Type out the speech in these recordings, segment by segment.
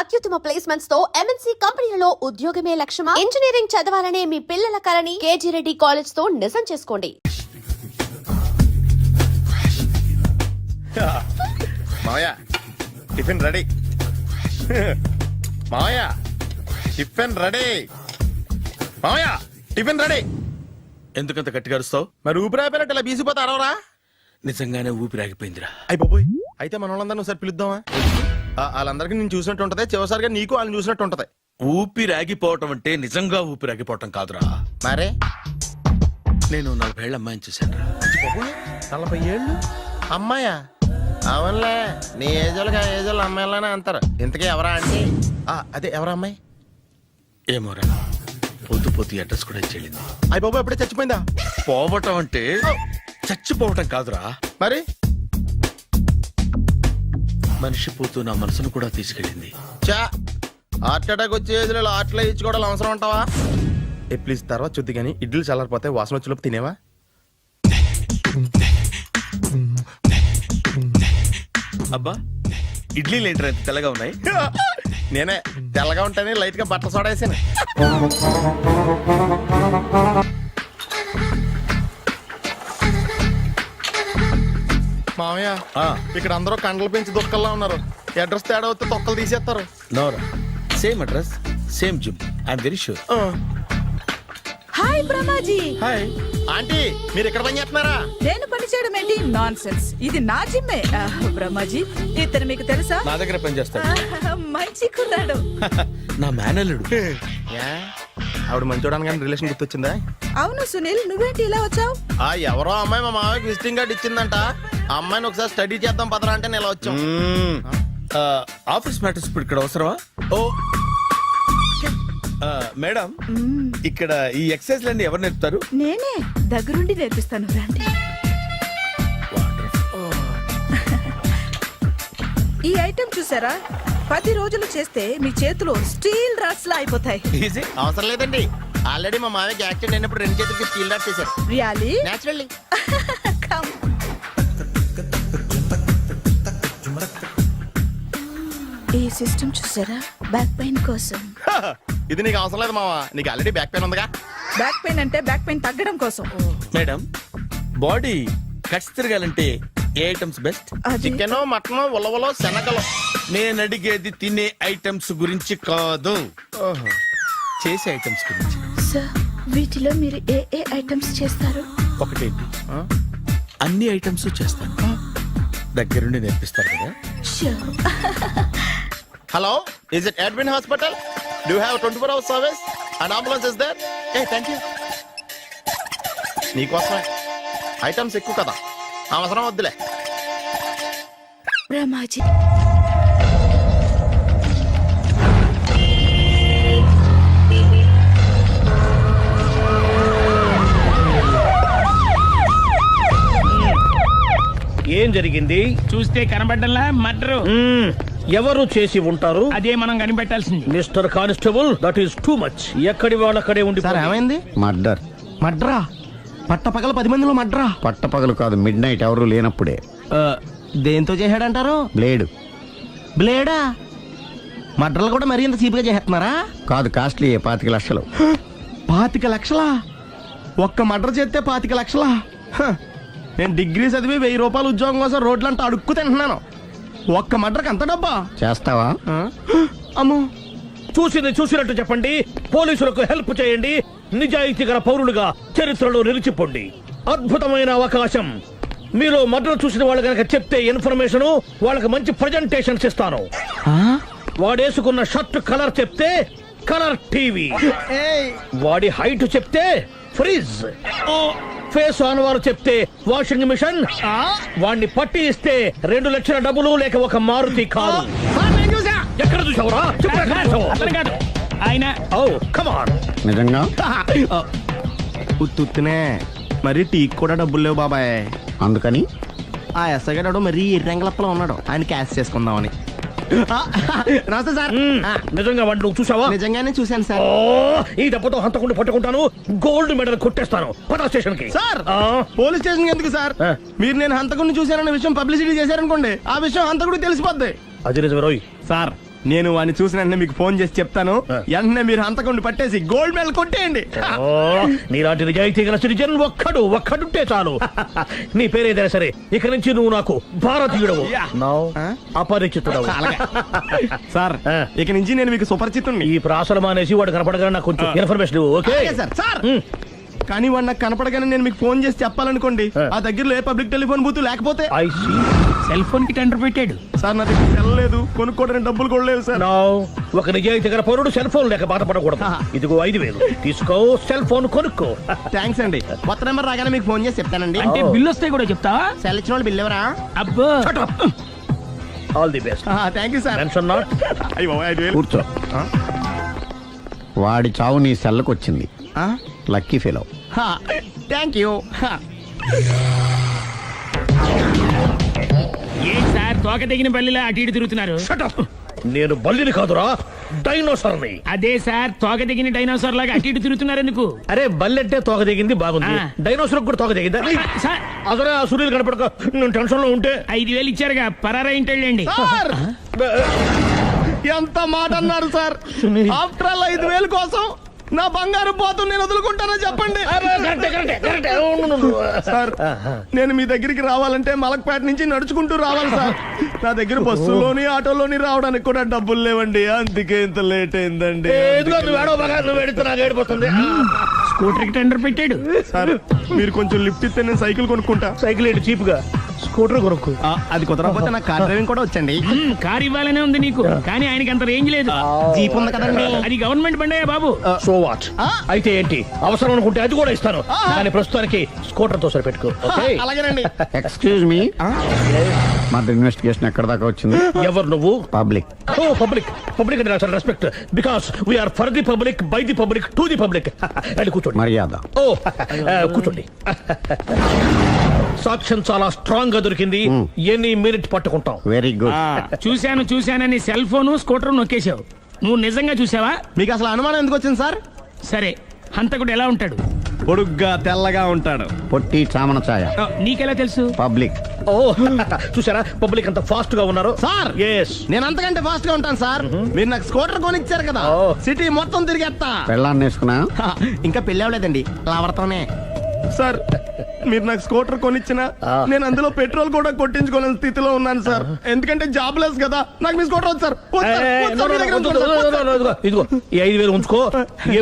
అత్యుత్తమ ప్లేస్మెంట్స్ తో ఎంఎన్సీ కంపెనీలలో ఉద్యోగమే లక్ష్యమా? ఇంజనీరింగ్ చదవాలనే మీ పిల్లల కలని కేజీ రెడ్డి కాలేజ్ తో నిజం చేసుకోండి. మావయ్య టిఫిన్ రెడీ. మావయ్య టిఫిన్ రెడీ. మావయ్య టిఫిన్ రెడీ. ఎందుకంత గట్టిగా అరుస్తావు? మరి ఊపిరి అయిపోయినట్టు ఇలా బీసిపోతే అరవరా? నిజంగానే ఊపిరాగిపోయిందిరా. అయిపోయి అయితే మన వాళ్ళందరినీ ఒకసారి పిలుద్దామా? వాళ్ళందరికీ నేను చూసినట్టు ఉంటది, చివరిసారిగా నీకు వాళ్ళని చూసినట్టు ఉంటది. ఊపిరాగిపోవటం అంటే నిజంగా ఊపిరాగిపోవటం కాదురా. మరే నేను 40 ఏళ్ల అమ్మాయిని చూశాను రా. 40 ఏళ్ళు అమ్మాయా? అవునులే, నీ ఏజోళ్ళకి ఆ ఏజోళ్ళు అమ్మాయిలానే అంటారు. ఇంతకీ ఎవరా అంటే? అదే ఎవరా అమ్మాయి? ఏమోరా, పొద్దు పొద్దు అడ్రస్ కూడా చెల్లింది. అయ్యి బాబు ఎప్పుడే చచ్చిపోయిందా? పోవటం అంటే చచ్చిపోవటం కాదురా, మరి మనిషి పోతూ నా మనసును కూడా తీసుకెళ్ళింది. చా హార్ట్ అటాక్ వచ్చే ఏజ్లో హార్ట్లో ఇచ్చుకోవడం అవసరం ఉంటావా? ప్లీజ్ తర్వాత చూద్ది కానీ ఇడ్లీలు చల్లారిపోతే వాసన వచ్చేలోపు తినేవా? అబ్బా, ఇడ్లీ లేంటరా ఎంత తెల్లగా ఉన్నాయి? నేనే తెల్లగా ఉంటానే లైట్ గా బట్టలు సోడా వేసాను. మామయ్య ఇక్కడ అందరూ కండలు పెంచి దుక్కల్లా ఉన్నారు. అడ్రస్ తేడా వస్తే తొక్కలు తీసేస్తారు. నోరా, same address same gym, I'm very sure. Hi Brahmaji. Hi aunty, మీరు ఇక్కడ పని చేస్తున్నారా? నేను పని చేయడం ఏంటి? Nonsense. ఇది నా జిమ్మే. బ్రహ్మాజీ, ఇతను మీకు తెలుసా? నా దగ్గర పని చేస్తాడు. మంచి కుర్రాడు. నా మేనల్లుడు. ఆవిడ మంచోడానికి కానీ రిలేషన్ గుర్తొచ్చిందా? అవును సునీల్, నువ్వేంటి ఇలా వచ్చావు? ఎవరో అమ్మాయి మా మామయ్యకి విజిటింగ్ కార్డు ఇచ్చిందంట. ఆ అమ్మాయిని ఒకసారి స్టడీ చేద్దాం పదరా అంటే నేను ఇలా వచ్చాం. ఆఫీస్ మ్యాటర్స్ ఇప్పుడు ఇక్కడ అవసరమా? ఓ మేడం, ఇక్కడ ఈ ఎక్సర్సైజ్ లన్నీ ఎవరు నేర్పుతారు? నేనే దగ్గరుండి నేర్పిస్తాను, రండి. ఈ ఐటెం చూసారా? 10 రోజులు చేస్తే మీ చేతులు స్టీల్ రాట్స్ లా అయిపోతాయి. ఈజీ. అవసరం లేదండి, ఆల్రెడీ మా మామయ్యకి యాక్సిడెంట్ అయినప్పుడు 2 చేతులకి స్టీల్ డాట్ చేశారు. రియల్లీ? నేచురల్లీ. కమ్. ఈ సిస్టమ్ చూసారా? బ్యాక్ పెయిన్ కోసం. ఇది నీకు అవసరం లేదు మావా, నీకు ఆల్రెడీ బ్యాక్ పెయిన్ ఉందిగా. బ్యాక్ పెయిన్ అంటే బ్యాక్ పెయిన్ తగ్గడం కోసం. మేడం, బాడీ కట్స్ తిరగాలంటే ఏ ఐటమ్స్ బెస్ట్? చికెన్, మటన్, ఉలవలో, శనగలు. నేను అడిగేది తినే ఐటమ్స్ గురించి కాదు, చేసే ఐటమ్స్ గురించి. సార్, వీటిలో మీరు ఏ ఏ ఐటమ్స్ చేస్తారు? ఒకటేంటి, అన్ని ఐటమ్స్ చేస్తాను. దగ్గరుండి నేర్పిస్తారు కదా. Hello, is it admin hospital? Do have 24 hours service and ambulance is there? Thank you. నీకోసమే ఐటమ్స్ ఎక్కువ కదా, అవసరం వద్దులే. బ్రహ్మాజీ, ఏం జరిగింది? చూస్తే కనబడ్డంలా మర్డరు. ఎవరు చేసి ఉంటారు? అదే మనం కనిపెట్టాల్సింది. Mister constable, that is too much. ఎక్కడి వాళ్ళక్కడే ఉండి. ఏమైంది? మర్డర్. మడ్రా? పట్టపగల 10 మందిలో మడ్రా? పట్టపగలు కాదు, మిడ్ నైట్ ఎవరు లేనప్పుడే. దేంతో చేశాడంటారు? బ్లేడ్. బ్లేడా? మడ్రలు కూడా మరీ ఇంత చీప్గా చేస్తున్నారా? కాదు, కాస్ట్లీ 25 లక్షలు. 25 లక్షలా? ఒక్క మడ్ర చేస్తే 25 లక్షలా? నేను డిగ్రీ చదివి 1000 రూపాయలు ఉద్యోగం కోసం రోడ్లంతా అడుక్కు తింటున్నాను. ఒక్క మడ్రకు అంత డబ్బా? చేస్తావా? అమ్మో. చూసినట్టు చెప్పండి. పోలీసులకు హెల్ప్ చేయండి. నిజాయితీ గల పౌరులుగా చరిత్రలో నిలిచిపోండి. అద్భుతమైన అవకాశం. మీరు మర్డర్ చూసిన వాళ్ళు కనుక చెప్తే ఇన్ఫర్మేషన్, వాళ్ళకి మంచి ప్రజెంటేషన్స్ ఇస్తాను. వాడేసుకున్న షర్ట్ కలర్ చెప్తే కలర్ టీవీ, వాడి హైట్ చెప్తే ఫ్రిజ్, ఫేస్ ఆన్ వారు చెప్తే వాషింగ్ మిషన్, వాడిని పట్టి ఇస్తే 2 లక్షల డబ్బులు లేక ఒక మారుతి కారు. ఎక్కడ చూసావురా? ఆయన నిజంగా ఉత్తునే మరి టీకి కూడా డబ్బులు లేవు బాబాయ్. అందుకని ఆ ఎస్ఐ గారు మరీ ఎర్రంగలప్పలో ఉన్నాడు, ఆయన క్యాష్ చేసుకుందామని. నమస్తే సార్. నిజంగా వాడిని నువ్వు చూసావా? నిజంగానే చూశాను సార్. ఈ దెబ్బతో హంతకుండా పట్టుకుంటాను, గోల్డ్ మెడల్ కొట్టేస్తాను. పద స్టేషన్ కి. సార్, పోలీస్ స్టేషన్ ఎందుకు సార్? మీరు నేను హంతకుడిని చూశానన్న విషయం పబ్లిసిటీ చేశారనుకోండి, ఆ విషయం హంతకుడికి తెలిసిపోద్ది. అది నిజమే రోయ్. సార్, నేను వాడిని చూసిన వెంటనే మీకు ఫోన్ చేసి చెప్తాను. వెంటనే మీరు హంతకుండా పట్టేసి గోల్డ్ మెడల్ కొట్టేయండి. ఓ, నీలాంటి నిజాయితీ గల సిటిజన్ ఒక్కడుంటే చాలు. నీ పేరేదైనా సరే ఇక నుంచి నువ్వు నాకు భారతీయుడవు, నౌ అపరిచితుడవు. సార్ ఇక నుంచి నేను మీకు సుపరిచితుణ్ణి. ఈ ప్రాసలు మానేసి వాడు కనపడగానే నాకు కొంచెం ఇన్ఫర్మేషన్ ఇవ్వు, ఓకే? అలాగే సార్. సార్ కానీ వాడు నాకు కనపడగానే నేను మీకు ఫోన్ చేసి చెప్పాలనుకోండి, ఆ దగ్గరలో ఏ పబ్లిక్ టెలిఫోన్ బూత్ లేకపోతే. I see. సెల్ ఫోన్ కి టెండర్ పెట్టాడు. సార్ నా దగ్గర సెల్ లేదు, కొనుక్కోవడానికి డబ్బులు కూడా లేవు సార్. నౌ ఒక నిజాయితీ గల పౌరుడు సెల్ ఫోన్ లేక బాధపడకూడదు. ఇదిగో 5,000 తీసుకో, సెల్ ఫోన్ కొనుక్కో. థ్యాంక్స్ అండి. కొత్త నెంబర్ రాగానే మీకు ఫోన్ చేసి చెప్తానండి. అంటే బిల్లు వస్తే కూడా చెప్తావా? సెల్ ఇచ్చిన వాళ్ళు బిల్ ఎవరా? అబ్బో all the best. Thank you sir. Tension not. అయ్యో 5,000. కూర్చో. వాడి చావు నీ సెల్లకు వచ్చింది. Lucky fellow. Thank you. A sir తోక తెగిన బల్లిలా అటు ఇటు తిరుగుతున్నారు? నేను బల్లిని కాదురా, డైనోసార్ని. అదే సార్ తోక తెగిన డైనోసార్ లాగా అటు ఇటు తిరుగుతున్నారు ఎందుకు? అరే బల్లెట్టే తోక దిగింది బాగుంది, ఆ. డైనోసార్ కూడా తోక దిగిందా? సార్ అసలే ఆ సూర్యులు కనపడక నేను టెన్షన్ లో ఉంటే 5,000 ఇచ్చారుగా, పరారా ఇంటండి. సార్ ఎంత మాట అన్నారు సార్. ఆఫ్టర్ ఆల్ 5,000 కోసం నా బంగారు పోతు నేను వదులుకుంటానో చెప్పండి. సార్ నేను మీ దగ్గరికి రావాలంటే మలక్పేట నుంచి నడుచుకుంటూ రావాలి సార్. నా దగ్గర బస్సులోని ఆటోలోని రావడానికి కూడా డబ్బులు లేవండి, అందుకే ఇంత లేట్ అయిందండి. స్కూటర్ కి టెండర్ పెట్టాడు. సార్ మీరు కొంచెం లిఫ్ట్ ఇస్తే నేను సైకిల్ కొనుక్కుంటా. సైకిల్ ఏంటి చీప్ గా, స్కూటర్ కొనుక్కు. అది కుదరకపోతే నాకు కార్ డ్రైవింగ్ కూడా వచ్చండి. కార్ ఇవ్వాలనే ఉంది నీకు, కానీ ఆయనకి అంత రేంజ్ లేదు. జీప్ ఉంది కదండి. అది గవర్నమెంట్ బండే బాబు. So what? అయితే ఏంటి, అవసరం అనుకుంటే అది కూడా ఇస్తాను, కానీ ప్రస్తుతానికి స్కూటర్ తో సరిపెట్టుకో. అలాగేనండి. ఎక్స్క్యూజ్ మీ, మర్డర్ ఇన్వెస్టిగేషన్ ఎక్కడ దాకా వచ్చింది? ఎవరు నువ్వు? పబ్లిక్. ఓ పబ్లిక్. పబ్లిక్ అంటే చాలా respect, because we are for the public, by the public, to the public. అని కూర్చోండి. మర్యాద. ఓ కూర్చోండి. సాక్ష్యం చాలా స్ట్రాంగ్ గా దొరికింది, ఎన్ని మినిట్ పట్టుకుంటాం. Very good. చూశానని సెల్ ఫోను స్కూటర్ నొక్కేశావు. నువ్వు నిజంగా చూసావా? మీకు అసలు అనుమానం ఎందుకు వచ్చింది సార్? సరే, హంతకుడు ఎలా ఉంటాడు? పొడుగ్గా తెల్లగా ఉంటాడు. పొట్టి చామన ఛాయ. నీకెలా తెలుసు? పబ్లిక్. ఓ చూసారా పబ్లిక్ అంత ఫాస్ట్ గా ఉన్నారు. సార్ ఎస్, నేను అంతకంటే ఫాస్ట్ గా ఉంటాను సార్. మీరు నాకు స్కూటర్ కొనిచ్చారు కదా, సిటీ మొత్తం తిరిగేస్తా. పెళ్ళాన్ని వేసుకున్నా? ఇంకా పెళ్ళి అవ్వలేదండి, లావర్తోనే. సార్ మీరు నాకు స్కూటర్ కొనిచ్చిన నేను అందులో పెట్రోల్ కూడా కొట్టించుకోలేని స్థితిలో ఉన్నాను సార్. ఎందుకంటే జాబ్ లెస్ కదా, నాకు మీ స్కూటర్ వద్దు సార్. ఇదిగో ఈ 5,000 ఉంచుకో,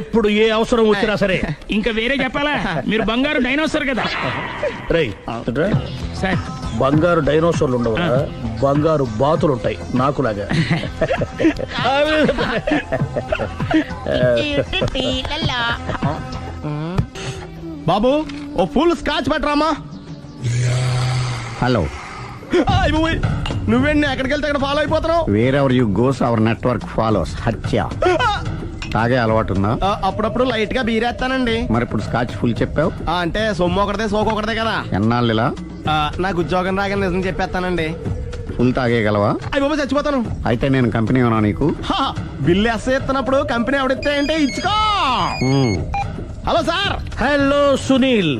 ఎప్పుడు ఏ అవసరం వచ్చినా సరే. ఇంకా వేరే చెప్పాలా? మీరు బంగారు డైనోసార్ కదా. రై సార్ బంగారు డైనోసార్లు ఉండవు, బంగారు బాతులు ఉంటాయి నాకులాగా. బాబు ఓ ఫుల్ స్కాచ్ పెట్టరామా. హలో. నువ్వేండి ఎక్కడికి వెళ్తే అక్కడ ఫాలో అయిపోతున్నావు? Wherever you goes our network follows. హత్య. తాగే అలవాటు ఉందా? అప్పుడప్పుడు లైట్ గా బీరేస్తానండి. మరి ఇప్పుడు స్కాచ్ ఫుల్ చెప్పావు అంటే సొమ్ము ఒకటిదే సోకు ఒకటిదే కదా. ఎన్నాళ్ళు ఇలా? నాకు ఉద్యోగం రాగానే నిజం చెప్పేస్తానండి. ఫుల్ తాగేయగలవా? అయ్యి బాబు చచ్చిపోతాను. అయితే నేను కంపెనీ ఉన్నా నీకు? బిల్లు ఎస్ ఎత్తినప్పుడు కంపెనీ ఎవడిస్తే అంటే ఇచ్చుకో. Hello sir. హలో సునీల్,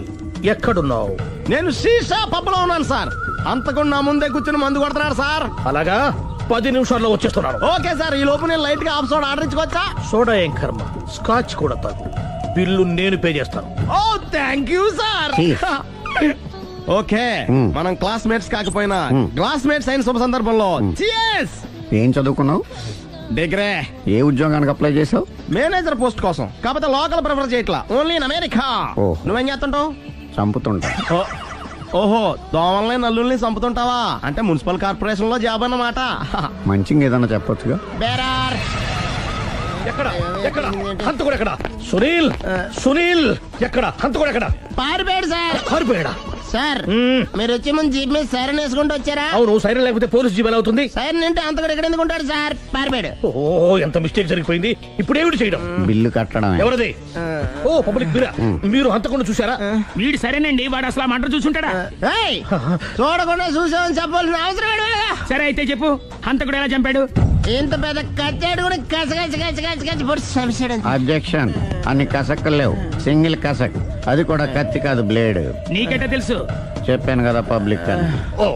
ఎక్కడున్నావు? నేను శీషా పబ్లో ఉన్నాను సార్. అంతకుండా నా ముందే కూర్చుని మందు కొడుతున్నాడు సార్. అలాగా, 10 నిమిషాల్లో వచ్చేస్తున్నాను. ఓకే సార్, ఈ లోపు నేను లైట్ గా హాఫ్ సోడా ఆర్డర్ ఇచ్చుకోవచ్చా? సోడా ఏం కర్మ, స్కాచ్ కూడా తాగు, బిల్లు నేను పే చేస్తాను. ఓ థ్యాంక్ యూ సార్. ఓకే మనం క్లాస్మేట్స్ కాకపోయినా క్లాస్మేట్స్ అయిన శుభ సందర్భంలో cheers. ఏం చదువుకున్నావు? డిగ్రీ. ఏ ఉద్యోగానికి అప్లై చేసావు? మేనేజర్ పోస్ట్ కోసం, కాకపోతే లోకల్ ప్రిఫర్ చేయట్లా, ఓన్లీ ఇన్ అమెరికా. ఓ. నువ్వేం చేస్తుంటావు? చంపుతుంటా. ఓహో, దోమల్ని నల్లుల్ని చంపుతుంటావా? అంటే మున్సిపల్ కార్పొరేషన్ లో జాబ్ అన్నమాట. మంచిగా ఏదన్నా చెప్పొచ్చుగా. బేరార్. ఎక్కడ ఎక్కడ హంతకుడు ఎక్కడ? సునీల్, సునీల్ ఎక్కడ హంతకుడు ఎక్కడ? పారిపోయాడు సార్. పారిపోయాడా? సార్ మీరు వచ్చే ముందు జీప్ మీద సైరన్ వేసుకుంటూ వచ్చారా? అవును, సైరన్ లేకపోతే పోలీస్ జీబ్ ఎలా అవుతుంది? సైరన్ అంటే అంత కూడా ఎక్కడ ఎందుకు ఉంటాడు సార్? పారిపోయాడు. ఓ ఎంత మిస్టేక్ జరిగిపోయింది. ఇప్పుడు ఏమిటి చేయడం? బిల్లు కట్టడమే. ఎవరది? ఓ పబ్లిక్ బిల్. మీరు హంతకుండా చూసారా? వీడు సరేనండి, వాడు అసలు ఆ మంట చూసుంటాడా? ఏయ్, చూడకుండా చూసామని చెప్పాల్సిన అవసరం ఏంటి? సరే అయితే చెప్పు, హంతకుడు ఎలా చంపాడు? ఇంత పెద్ద కచ్చాడు కూడా కస పొడి. అబ్జెక్షన్. అన్ని కసక్కలు లేవు, సింగిల్ కసక్, అది కూడా కత్తి కాదు బ్లేడ్. నీకెట్టా తెలుసు? చెప్పాను కదా పబ్లిక్ అని. Oh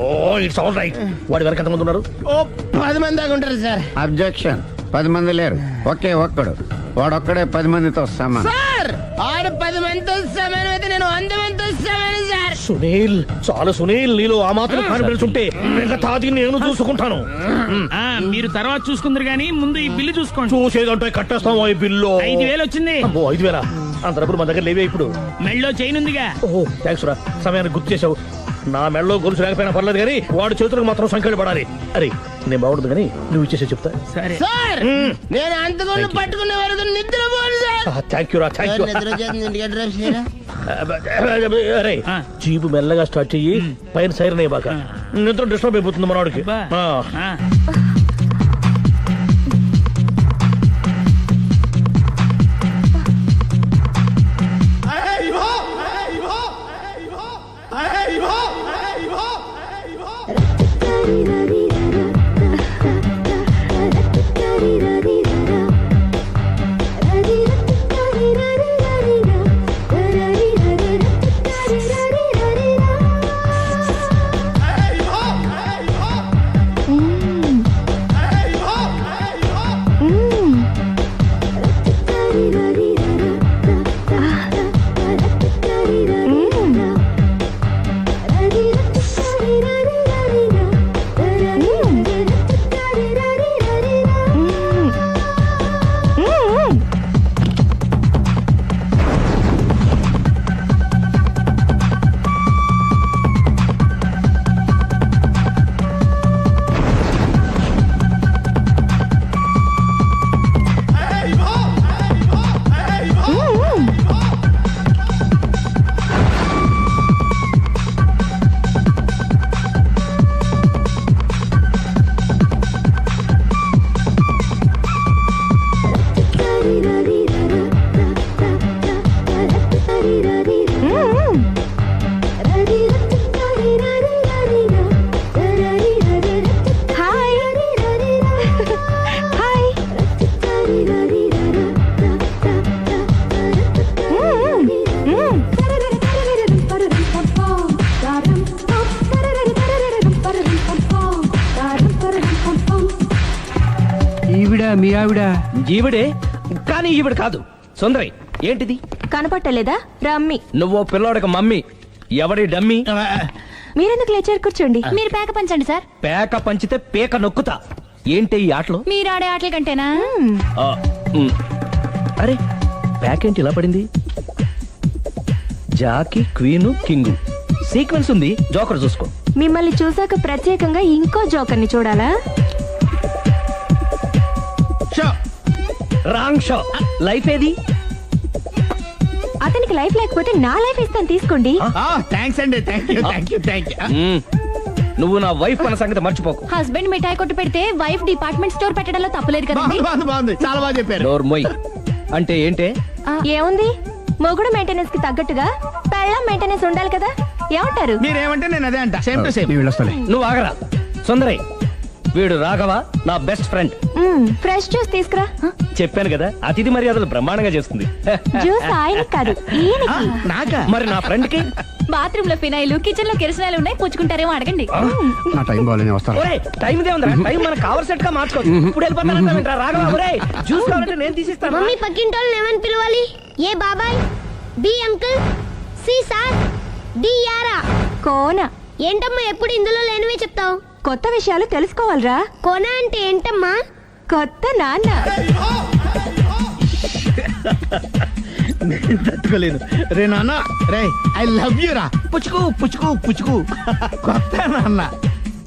it's all right. వాడి వెనక ఎంతమంది ఉన్నారు? ఓ 10 మంది దాకా ఉంటారు సార్. అబ్జెక్షన్. 10 మంది లేరు, ఒకే ఒక్కడు. వాడొక్కడే 10 మందితో సమానం. సార్ ఆడు 10 మందితో సమానం అయితే నేను 100 మందితో సమానం సార్. సునీల్, చాలు సునీల్, నీలో ఆ మాత్రం కాన్ఫిడెన్స్ ఉంటే మిగతాది నేను చూసుకుంటాను. ఆ, మీరు తర్వాత చూసుకుందరు గానీ ముందు ఈ బిల్లు చూసుకోండి. చూసేదంటే కట్టేస్తాం ఈ బిల్లు. 5,000 వచ్చింది. అబ్బో 5,000 అంత డబ్బులు మన దగ్గర లేవే ఇప్పుడు. మెళ్ళో చైన్ ఉందిగా. ఓహో థ్యాంక్స్ రా, సమయానికి గుర్తు చేసావు. నా మెడలో గొలుసు లేకపోయినా పర్లేదు కానీ వాడి చేతులకు మాత్రం సంఖ్యలు పడాలి. అరే నేను బాగుండదు కానీ నువ్వు ఇచ్చేసే చెప్తా. సరే. సార్ నేను అంతకుండా పట్టుకునే వరకు నిద్రపోను సార్. థ్యాంక్ యూ రా, థ్యాంక్ యూ. నిద్ర వచ్చేస్తుంది, ఇంటికి అడ్రస్ చేయరా? అరే ఆ. జీబు మెల్లగా స్టార్ట్ చెయ్యి, పైన సైరన్ అయ్యి బాగా నిద్ర డిస్టర్బ్ అయిపోతుంది మనవాడికి. అబ్బా. ఆ. ఆ. ఈవిడ మీ ఆవిడ ఈవిడే కానీ ఈవిడ కాదు. సుందరి ఏంటిది కనపట్టలేదా? రమ్మి. నువ్వు పిల్లోడికి మమ్మీ. ఎవడి డమ్మీ? మీరెందుకు లేచారు? కూర్చోండి. మీరు పేక పంచండి సార్. పేక పంచితే పేక నొక్కుతా. ఏంటి ఈ ఆటలు? మీరు ఆడే ఆటల కంటేనా? ఆ, ఉమ్. అరే పేకేంటి ఇలా పడింది? జాకీ, క్వీను, కింగు సీక్వెన్స్ ఉంది. జోకర్ చూసుకో. మిమ్మల్ని చూసాక ప్రత్యేకంగా ఇంకో జోకర్ని చూడాలా? Wrong show. లైఫ్ ఏది? అతనికి లైఫ్ లేకపోతే నా లైఫ్ ఇస్తాను, తీసుకోండి. థ్యాంక్స్ అండి, థ్యాంక్ యూ. ఉమ్. నువ్వు నా వైఫ్ అన్న సంగతి మర్చిపోకు. హస్బెండ్ మిఠాయి కొట్టు పెడితే వైఫ్ డిపార్ట్మెంట్ స్టోర్ పెట్టడంలో తప్పలేదు కదండి. బాగుంది, చాలా బాగా చెప్పారు. డోర్ మొయ్. అంటే ఏంటే? ఏముంది, మొగుడు మెయింటెనెన్స్ కి తగ్గట్టుగా పెళ్ళాం మెయింటెనెన్స్ ఉండాలి కదా. ఏమంటారు? మీరేమంటే నేను అదే అంట. Same to same. నేను వెళ్ళొస్తాలే. నువ్వు ఆగరా. సుందరి, వీడు రాఘవ, నా బెస్ట్ ఫ్రెండ్. ఫ్రెష్ జ్యూస్ తీసుకురా. చెప్పాను కదా, అతిథి మర్యాదలు బ్రహ్మాండంగా చేస్తుంది. జ్యూస్ ఆయనకి కాదు, ఈయనకి. నాకా? మరి నా ఫ్రెండ్ కి? బాత్రూమ్ లో ఫినాయిల్, కిచెన్ లో కిరసనాయిలు ఉన్నాయి, పుచ్చుకుంటారేమో అడగండి. నా టైం బాగాలేని వస్తాను. ఒరే టైం ఇదే ఉందా? టైం మనకు కవర్ సెట్ గా మార్చుకోవచ్చు. ఇప్పుడు వెళ్ళిపోతానంటా రాఘవ. ఒరే జ్యూస్ కావాలంటే నేను తీసిస్తాను. మమ్మీ పక్కింటోళ్ళని ఏమని పిలవాలి? ఏ బాబాయ్, B uncle, C sir, D యారా. కోన. ఏంటమ్మా ఎప్పుడు ఇందులో లేనివే చెప్తావు? కొత్త విషయాలు తెలుసుకోవాలరా. కోన అంటే ఏంటమ్మా? కొత్త నాన్న. తట్టుకోలేదు రే నాన్న. రే ఐ లవ్ యూ రా. పుచ్చుకు కొత్త నాన్న.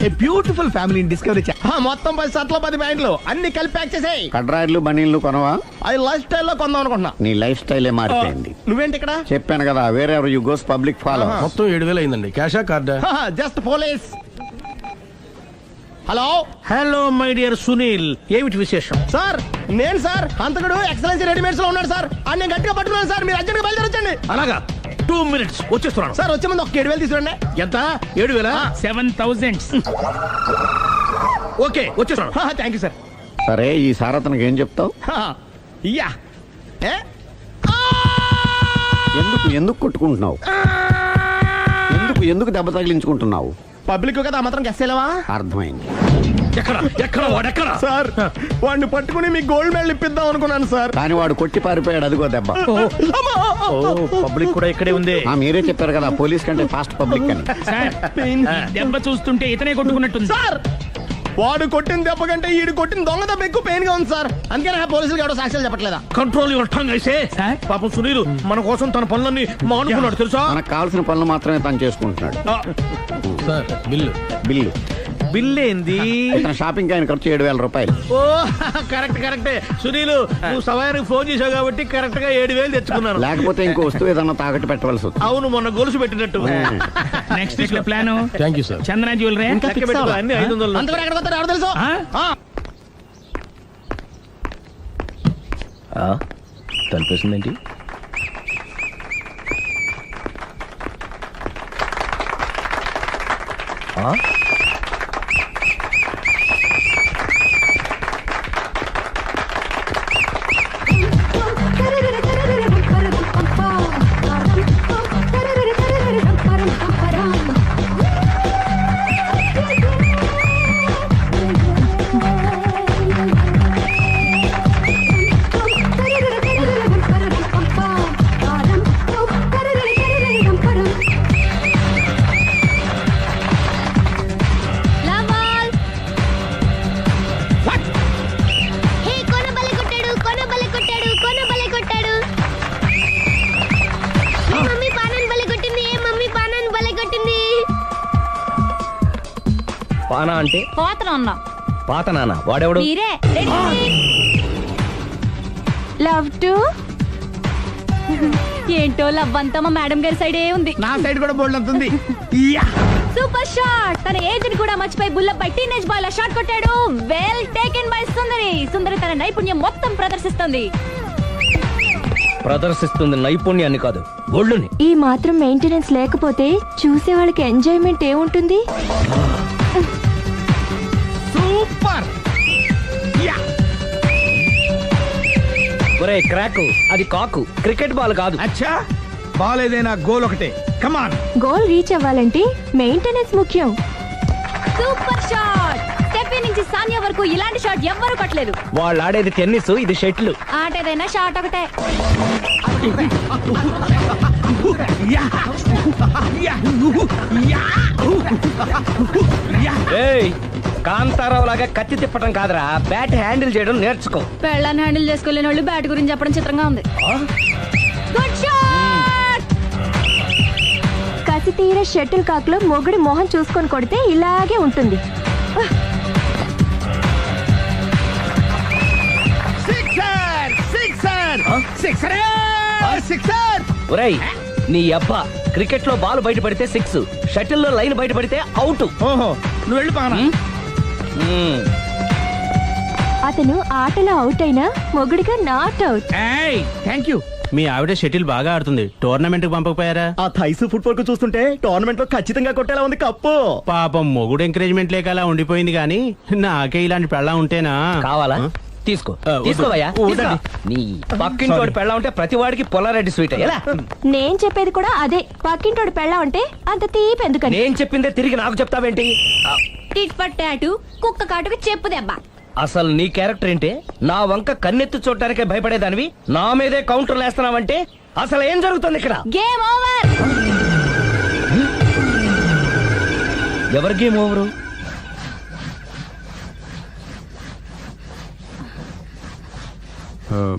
A beautiful family discovery. మొత్తం 10 షర్ట్లు 10 ప్యాంట్లు అన్ని కలిపి ప్యాక్ చేసేయ్. కడ్రాయిడ్లు బనీళ్లు కొనవా? అది లైఫ్ స్టైల్లో కొందాం అనుకుంటున్నా. నీ లైఫ్ స్టైలే మారిపోయింది. నువ్వేంటి ఇక్కడ? చెప్పాను కదా, వేరే యు గోస్ పబ్లిక్ ఫాలో. మొత్తం 7,000 అయిందండి. క్యాషా కార్డా? Just police. Hello hello my dear Sunil, ఏమిటి విశేషం? సార్, నేను సార్ అంతకుడు ఎక్సలెన్సీ రెడీమేడ్స్ లో ఉన్నాడు సార్. అని నేను గట్టిగా పట్టుకున్నాను సార్. మీరు అర్జెంట్గా బయలుదేరొచ్చండి. అలాగా, 2 minutes వచ్చేస్తున్నాను. సార్ వచ్చే ముందు ఒక 7,000 తీసుకురండి. ఎంత? 7,000? 7,000. ఓకే వచ్చేస్తున్నాను. Thank you sir. సరే ఈ సారతనకి ఏం చెప్తావు? ఇయ్యా ఏ? ఎందుకు కొట్టుకుంటున్నావు? నువ్వు ఎందుకు దెబ్బ తగిలించుకుంటున్నావు? పబ్లిక్ కదా ఆ మాత్రం గెస్సేలేవా? అర్థమైంది. ఎక్కడ వాడెక్కడ? సార్ వాడిని పట్టుకుని మీ గోల్డ్ మెడల్ ఇప్పిద్దాం అనుకున్నాను సార్. కానీ వాడు కొట్టి పారిపోయాడు, అదిగో దెబ్బ. పబ్లిక్ కూడా ఇక్కడే ఉంది. మీరే చెప్పారు కదా పోలీస్ కంటే ఫాస్ట్ పబ్లిక్ అని. సార్ దెబ్బ చూస్తుంటే ఇతనే కొట్టుకున్నట్టుంది. సార్ వాడు కొట్టిన దెబ్బ కంటే ఈడు కొట్టిన దొంగ దెబ్బ ఎక్కువ పెయిన్ గా ఉంది సార్. అందుకే నా పోలీసులు ఎవడో సాక్ష్యాలు చెప్పట్లేదా? కంట్రోల్ యువర్ టంగ్ అయితే. సార్? పాపం సునీల్ మన కోసం తన పనులన్నీ మానుకున్నాడు తెలుసా? మనకు కావాల్సిన పనులు మాత్రమే తను చేసుకుంటున్నాడు. బిల్లు బిల్ ఏంది? ఇతను షాపింగ్ ఆయన ఖర్చు 7,000 రూపాయలు. ఓ కరెక్టే సునీల్, నువ్వు సమయానికి ఫోన్ చేసావు కాబట్టి కరెక్ట్ గా 7,000 తెచ్చుకున్నాను. లేకపోతే ఇంకో వస్తువు ఏదన్నా తాకట్టు పెట్టవలసి వస్తుంది. అవును, మొన్న గొలుసు పెట్టినట్టు. నెక్స్ట్ వీక్ లో plan. Thank you sir. Chandana jewellery లెక్క పెట్టుకో, అన్ని 500. అంతవరకు ఎక్కడికి వస్తారో ఎవరు తెలుసు? తలిపేసిందేంటి? లావాల్ హే కొనబలే కొట్టాడు కొనబలే కొట్టాడు కొనబలే కొట్టాడు. ఏ మమ్మీ పానాన్ని బలే కొట్టింది. ఏ మమ్మీ పానాన్ని బలే కొట్టింది. పానా అంటే పోతనన్న పాత నాన్న. వాడెవడు? మీరే లవ్ టు ఏంటో లవ్ అంతా మా మేడం గారి సైడే ఉంది. నా సైడ్ కూడా బోల్డ్ అంతుంది. Super shot. తన ఏజ్ ని కూడా మర్చిపోయి బుల్లపై టీనేజ్ బాయ్ లా షాట్ కొట్టాడు. Well taken by Sundari. Sundari తన నైపుణ్యం మొత్తం ప్రదర్శిస్తుంది. ప్రదర్శిస్తుంది నైపుణ్యాన్ని కాదు, ఒళ్ళుని. ఈ మాత్రం మెయింటెనెన్స్ లేకపోతే చూసే వాళ్ళకి ఎంజాయ్మెంట్ ఏముంటుంది? సూపర్. ఒరే క్రాకు, అది కాకు, క్రికెట్ బాల్ కాదు. అచ్చా బాల్ ఏదైనా గోల్ ఒకటే. కమాన్. గోల్ రీచ్ అవ్వాలంటే మెయింటెనెన్స్ ముఖ్యం. Super shot. స్టెఫీ నుంచి సానియా వరకు ఇలాంటి షాట్ ఎవ్వరూ కొట్టలేదు. వాళ్ళు ఆడేది టెన్నిస్, ఇది షటిల్. ఆట ఏదైనా షాట్ ఒకటే. ఏయ్, కాంతారావు లాగా కత్తి తిప్పటం కాదురా, బ్యాట్ హ్యాండిల్ చేయడం నేర్చుకో. పెళ్ళాన్ని హ్యాండిల్ చేసుకోలేని వాళ్ళు బ్యాట్ గురించి చెప్పడం చిత్రంగా ఉంది. Good shot. కసి తీర షటిల్ కాక్ లో మొగుడి మొహం చూసుకొని కొడితే ఇలాగే ఉంటుంది. ఒరేయ్ నీ అబ్బా, క్రికెట్ లో బాల్ బయట పడితే 6, షటిల్ లో లైన్ బయట పడితే అవుట్. ఓహో నువ్వు వెళ్ళి పానా. అతను ఆటలో అవుట్ అయినా మొగుడిగా నాట్ అవుట్. Thank you. మీ ఆవిడ షటిల్ బాగా ఆడుతుంది, టోర్నమెంట్ కి పంపకపోయారా? ఆ థైస్ ఫుట్బాల్ కు చూస్తుంటే టోర్నమెంట్ లో ఖచ్చితంగా కొట్టేలా ఉంది కప్పు. పాపం మొగుడు ఎంకరేజ్మెంట్ లేక అలా ఉండిపోయింది కానీ నాకే ఇలాంటి పెళ్ళా ఉంటేనా. కావాలా? తీసుకో వద్దు. తీసుకోవయ్యా. వద్దండి. నీ పక్కింటోడు పెళ్ళా ఉంటే ప్రతి వాడికి పొలారెడ్డి స్వీట్. ఎలా? నేను చెప్పేది కూడా అదే. పక్కింటోడు పెళ్ళా ఉంటే అంత తీపి ఎందుకని? నేను చెప్పిందే తిరిగి నాకు చెప్తావేంటి? టిట్ పట్ టాటు, కుక్క కాటుకు చెప్పు దెబ్బ. అసలు నీ క్యారెక్టర్ ఏంటి? నా వంక కన్నెత్తి చూడటానికే భయపడేదానివి నా మీదే కౌంటర్లు వేస్తున్నావంటే అసలు ఏం జరుగుతుంది ఇక్కడ? Game over. ఎవరి game over? Uh,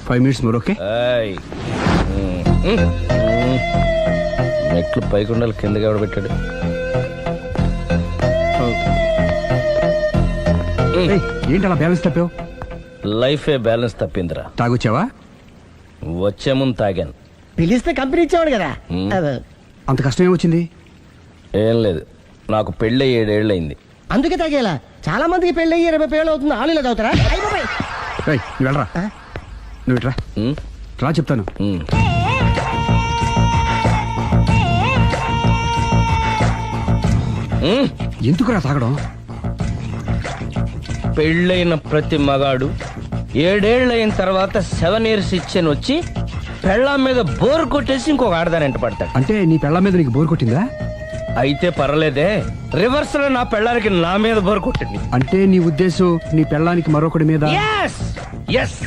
5 minutes more, okay? ఏయ్. మెట్లు పైకుండాలి కిందకి ఎవడ పెట్టాడు? ఏంటి అలా బ్యాలెన్స్ తప్పావు? లైఫే బ్యాలెన్స్ తప్పిందిరా. తాగొచ్చావా? వచ్చే ముందు తాగాను. పిలిస్తే కంపెనీ ఇచ్చేవాడు కదా. అంత కష్టం ఏమొచ్చింది? ఏం లేదు, నాకు పెళ్ళి 7 ఏళ్ళు అయింది. అందుకే తాగేలా. చాలా మందికి పెళ్ళి 20 ఏళ్ళు అవుతుంది. ఆలు ఇలా తాగుతారా? ఏయ్, నువ్వు వెళ్ళరా. నువ్వు ఇట్రా రా, చెప్తాను. ఎందుకురా తాగడం? పెళ్ళైన ప్రతి మగాడు 7 ఏళ్ళు అయిన తర్వాత 7 years ఇచ్చాను వచ్చి పెళ్ళాం మీద బోర్ కొట్టేసి ఇంకొక ఆడదాని ఎంట పడతాడు. అంటే నీ పెళ్ళ మీద నీకు బోర్ కొట్టిందా? అయితే పర్వాలేదే, రివర్స్ లో నా పెళ్ళానికి నా మీద బోర్ కొట్టింది. అంటే నీ ఉద్దేశం నీ పెళ్ళానికి మరొకటి మీద? Yes yes.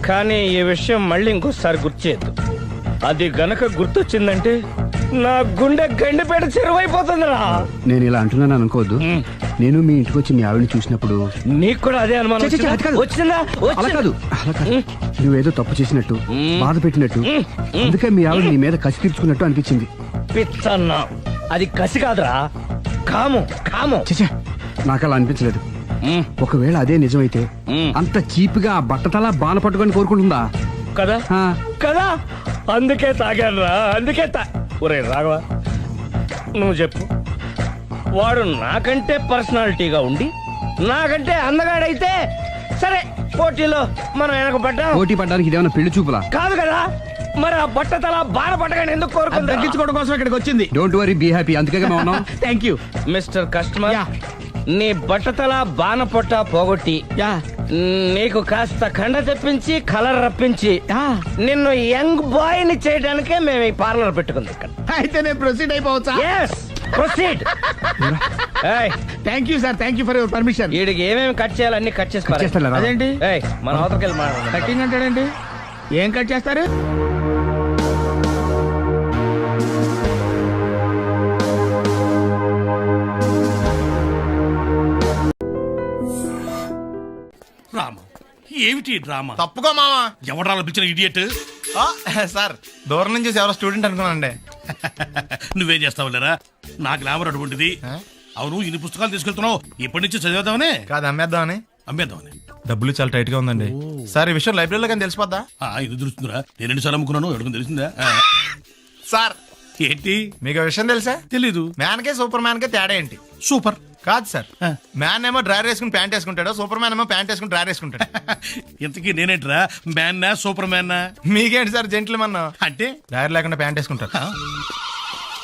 కానీ ఈ విషయం మళ్ళీ ఇంకోసారి గుర్తు చేయొద్దు. అది గనక గుర్తొచ్చిందంటే నా గుండె గండిపేట చెరువైపోతుందిరా. నేను ఇలా అంటున్నాను అనుకోవద్దు. నేను మీ ఇంటికి వచ్చి మీ ఆవిడని చూసినప్పుడు నీకు కూడా అదే అనుమానం ఛీ, ఛీ, అది కాదు. వచ్చిందా? అలా కాదు, అలా కాదు. నువ్వేదో తప్పు చేసినట్టు, బాధ పెట్టినట్టు, అందుకే మీ ఆవిడ నీ మీద కసి తీర్చుకున్నట్టు అనిపించింది. పిచ్చన్నా, అది కసి కాదురా, కాము కాము. చచ్చా, నాకు అలా అనిపించలేదు. ఒకవేళ అదే నిజమైతే అంత చీప్ గా బట్టతలా బాన పట్టుకొని కోరుకుంటుందా? కదా ఆ, కదా, అందుకే తాగాను రా, అందుకే ఒరే రాఘవ, నువ్వు చెప్పు. వాడు నాకంటే పర్సనాలిటీగా ఉండి నాకంటే అందగాడైతే సరే, పోటీలో మనం వెనకబడ్డాం. పోటీ పడ్డానికి ఇదేమన్నా పెళ్లి చూపులా? కాదు కదా, మరి ఆ బట్టతల బాధ పట్టగానే ఎందుకు కోరుకుంటా? తగ్గించుకోవడం కోసం ఇక్కడికి వచ్చింది. Don't worry, be happy. అందుకే మేము ఉన్నాం. Thank you. మిస్టర్ కస్టమర్, నీ బట్టతల బాన పొట్ట పోగొట్టి నీకు కాస్త కండ తెప్పించి కలర్ రప్పించి నిన్ను యంగ్ బాయ్ ని చేయడానికే మేము ఈ పార్లర్ పెట్టుకుంది ఇక్కడ. అయితే నేను ప్రొసీడ్ అయిపోవచ్చా? Yes, proceed. Thank you sir, thank you for your permission. వీడికి ఏమేమి కట్ చేయాలి అన్ని కట్ చేసి పారేయ్. చేస్తాను రా. అదేంటి ఏయ్, మన అవతలకి వెళ్ళి మాట్లాడదాం. కటింగ్ అంటాడండి? ఏం కట్ చేస్తారు? రామ, ఏమిటి డ్రామా? తప్పుకో మావా. ఎవడాల పిలిచిన ఇడియట్? సార్, దూరం నుంచి చూసి ఎవరో స్టూడెంట్ అనుకున్నానండి. నువ్వేం చేస్తావు లేరా? నా గ్లామర్ అటువంటిది. అవును, ఇన్ని పుస్తకాలు తీసుకెళ్తున్నావు, ఇప్పటి నుంచి చదివేద్దామనే కాదు, అమ్మేద్దామని. అమ్మేద్దామని. డబ్బులు చాలా టైట్ గా ఉందండి సార్. ఈ విషయం లైబ్రరీలో కానీ తెలిసిపోద్దా? ఇది తెలుస్తుందిరా, నేను ఎన్నిసార్లు అమ్ముకున్నాను, ఎవరికి తెలిసిందా? సార్, ఏంటి? మీకు ఆ విషయం తెలుసా? తెలీదు. మ్యాన్ కే సూపర్ మ్యాన్ కే తేడా ఏంటి? సూపర్ కాదు సార్, మ్యాన్ ఏమో డ్రైవర్ వేసుకుని ప్యాంట్ వేసుకుంటాడు, సూపర్ మ్యాన్ ఏమో ప్యాంట్ వేసుకుని డ్రైవర్ వేసుకుంటాడు. ఇంతకీ నేనేంట్రా, మ్యాన్నా సూపర్ మ్యాన్నా? మీకేంటి సార్ జెంట్లు మన్నా? అంటే డ్రైవర్ లేకుండా ప్యాంట్ వేసుకుంటారు.